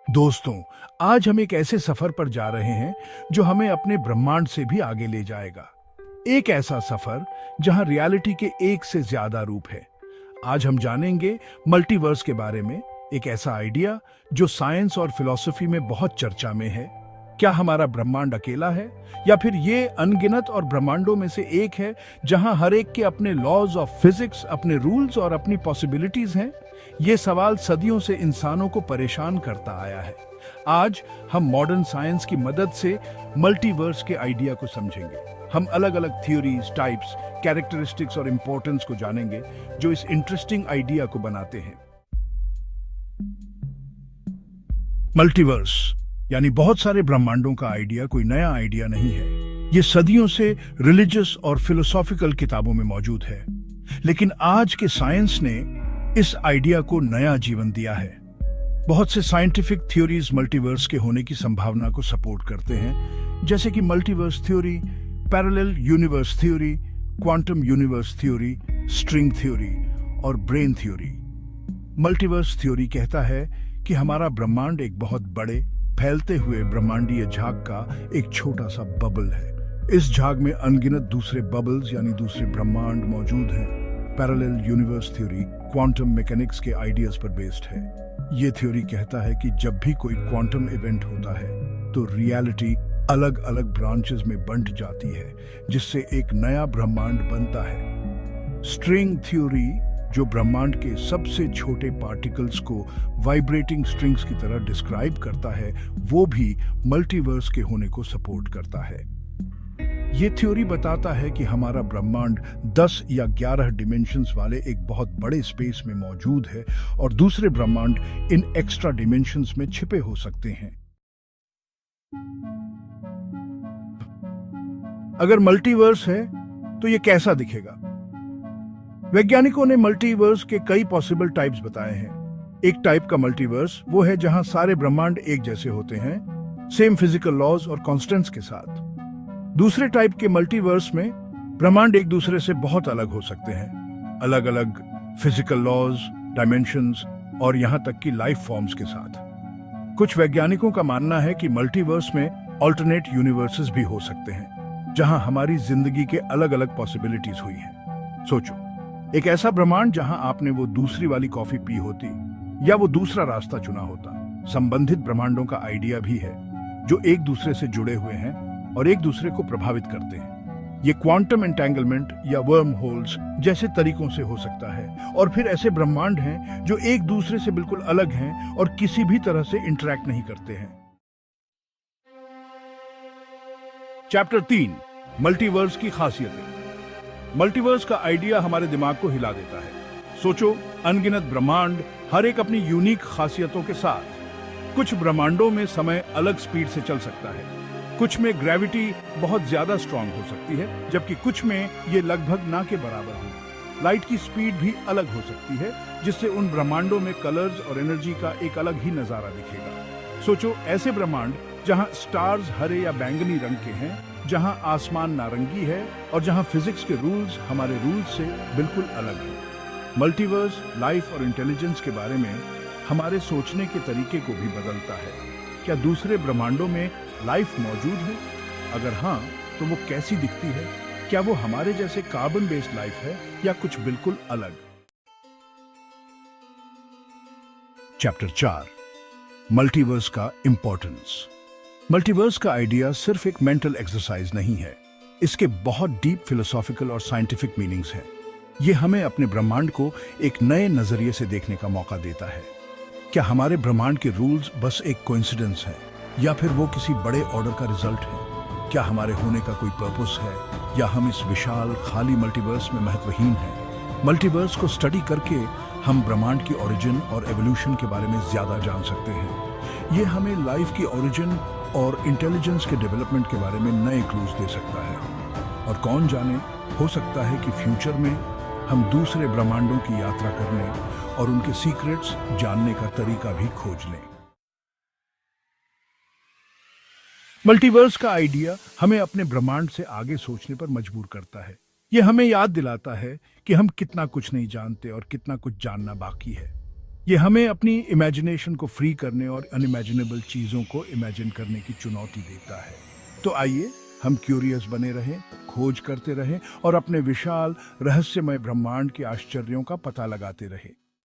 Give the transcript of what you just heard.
दोस्तों, आज हम एक ऐसे सफर पर जा रहे हैं जो हमें अपने ब्रह्मांड से भी आगे ले जाएगा। एक ऐसा सफर जहां रियलिटी के एक से ज्यादा रूप है। आज हम जानेंगे मल्टीवर्स के बारे में, एक ऐसा आइडिया जो साइंस और फिलॉसफी में बहुत चर्चा में है। क्या हमारा ब्रह्मांड अकेला है या फिर ये अनगिनत और ब्रह्मांडों में से एक है जहां हर एक के अपने लॉज ऑफ फिजिक्स, अपने रूल्स और अपनी पॉसिबिलिटीज हैं? ये सवाल सदियों से इंसानों को परेशान करता आया है। आज हम मॉडर्न साइंस की मदद से मल्टीवर्स के आइडिया को समझेंगे। हम अलग अलग थ्योरीज, टाइप्स, कैरेक्टरिस्टिक्स और इंपॉर्टेंस को जानेंगे जो इस इंटरेस्टिंग आइडिया को बनाते हैं। मल्टीवर्स यानी बहुत सारे ब्रह्मांडों का आइडिया कोई नया आइडिया नहीं है। ये सदियों से रिलीजियस और फिलोसॉफिकल किताबों में मौजूद है, लेकिन आज के साइंस ने इस आइडिया को नया जीवन दिया है। बहुत से साइंटिफिक थ्योरीज मल्टीवर्स के होने की संभावना को सपोर्ट करते हैं, जैसे कि multiverse theory, parallel universe theory, quantum universe theory, string theory और ब्रेन थ्योरी। मल्टीवर्स थ्योरी कहता है कि हमारा ब्रह्मांड एक बहुत बड़े फैलते हुए ब्रह्मांडीय झाग का एक छोटा सा बबल है। इस झाग में अनगिनत दूसरे बबल्स यानी दूसरे ब्रह्मांड मौजूद हैं। Parallel universe theory quantum mechanics के आइडियाज पर बेस्ड है। ये थ्योरी कहता है कि जब भी कोई क्वांटम इवेंट होता है तो रियलिटी अलग अलग ब्रांचेस में बंट जाती है, जिससे एक नया ब्रह्मांड बनता है। स्ट्रिंग थ्योरी जो ब्रह्मांड के सबसे छोटे पार्टिकल्स को वाइब्रेटिंग स्ट्रिंग्स की तरह डिस्क्राइब करता है, वो भी मल्टीवर्स के होने को सपोर्ट करता है। ये थ्योरी बताता है कि हमारा ब्रह्मांड 10 या 11 डिमेंशंस वाले एक बहुत बड़े स्पेस में मौजूद है और दूसरे ब्रह्मांड इन एक्स्ट्रा डिमेंशंस में छिपे हो सकते हैं। अगर मल्टीवर्स है तो ये कैसा दिखेगा? वैज्ञानिकों ने मल्टीवर्स के कई पॉसिबल टाइप्स बताए हैं। एक टाइप का मल्टीवर्स वो है जहां सारे ब्रह्मांड एक जैसे होते हैं, सेम फिजिकल लॉज और कांस्टेंट्स के साथ। दूसरे टाइप के मल्टीवर्स में ब्रह्मांड एक दूसरे से बहुत अलग हो सकते हैं, अलग अलग फिजिकल लॉज, डायमेंशंस और यहां तक कि लाइफ फॉर्म्स के साथ। कुछ वैज्ञानिकों का मानना है कि मल्टीवर्स में ऑल्टरनेट यूनिवर्सेस भी हो सकते हैं, जहां हमारी जिंदगी के अलग अलग पॉसिबिलिटीज हुई हैं। सोचो, एक ऐसा ब्रह्मांड जहां आपने वो दूसरी वाली कॉफी पी होती या वो दूसरा रास्ता चुना होता। संबंधित ब्रह्मांडों का आइडिया भी है जो एक दूसरे से जुड़े हुए हैं और एक दूसरे को प्रभावित करते हैं। ये क्वांटम एंटेंगलमेंट या वर्म होल्स जैसे तरीकों से हो सकता है। और फिर ऐसे ब्रह्मांड हैं जो एक दूसरे से बिल्कुल अलग हैं और किसी भी तरह से इंटरैक्ट नहीं करते हैं। चैप्टर 3, मल्टीवर्स की खासियतें। मल्टीवर्स का आइडिया हमारे दिमाग को हिला देता है। सोचो, अनगिनत ब्रह्मांड, हर एक अपनी यूनिक खासियतों के साथ। कुछ ब्रह्मांडों में समय अलग स्पीड से चल सकता है, कुछ में ग्रेविटी बहुत ज्यादा स्ट्रांग हो सकती है, जबकि कुछ में ये लगभग ना के बराबर हो। लाइट की स्पीड भी अलग हो सकती है, जिससे उन ब्रह्मांडों में कलर्स और एनर्जी का एक अलग ही नजारा दिखेगा। सोचो, ऐसे ब्रह्मांड जहां स्टार्स हरे या बैंगनी रंग के हैं, जहां आसमान नारंगी है और जहां फिजिक्स के रूल्स हमारे रूल्स से बिल्कुल अलग हैं। मल्टीवर्स लाइफ और इंटेलिजेंस के बारे में हमारे सोचने के तरीके को भी बदलता है। क्या दूसरे ब्रह्मांडों में लाइफ मौजूद है? अगर हाँ, तो वो कैसी दिखती है? क्या वो हमारे जैसे कार्बन बेस्ड लाइफ है या कुछ बिल्कुल अलग? चैप्टर 4, मल्टीवर्स का इंपॉर्टेंस। मल्टीवर्स का आइडिया सिर्फ एक मेंटल एक्सरसाइज नहीं है, इसके बहुत डीप फिलोसॉफिकल और साइंटिफिक मीनिंग्स हैं। ये हमें अपने ब्रह्मांड को एक नए नजरिए से देखने का मौका देता है। क्या हमारे ब्रह्मांड के रूल्स बस एक कोइंसिडेंस है या फिर वो किसी बड़े ऑर्डर का रिजल्ट है? क्या हमारे होने का कोई पर्पस है या हम इस विशाल खाली मल्टीवर्स में महत्वहीन हैं? मल्टीवर्स को स्टडी करके हम ब्रह्मांड की ओरिजिन और एवोल्यूशन के बारे में ज्यादा जान सकते हैं। ये हमें लाइफ की ओरिजिन और इंटेलिजेंस के डेवलपमेंट के बारे में नए क्लूज दे सकता है। और कौन जाने, हो सकता है कि फ्यूचर में हम दूसरे ब्रह्मांडों की यात्रा करने और उनके सीक्रेट्स जानने का तरीका भी खोज लें। मल्टीवर्स का आइडिया हमें अपने ब्रह्मांड से आगे सोचने पर मजबूर करता है। यह हमें याद दिलाता है कि हम कितना कुछ नहीं जानते और कितना कुछ जानना बाकी है। ये हमें अपनी इमेजिनेशन को फ्री करने और अनइमेजिनेबल चीजों को इमेजिन करने की चुनौती देता है। तो आइए हम क्यूरियस बने रहें, खोज करते रहें और अपने विशाल रहस्यमय ब्रह्मांड के आश्चर्यों का पता लगाते रहें।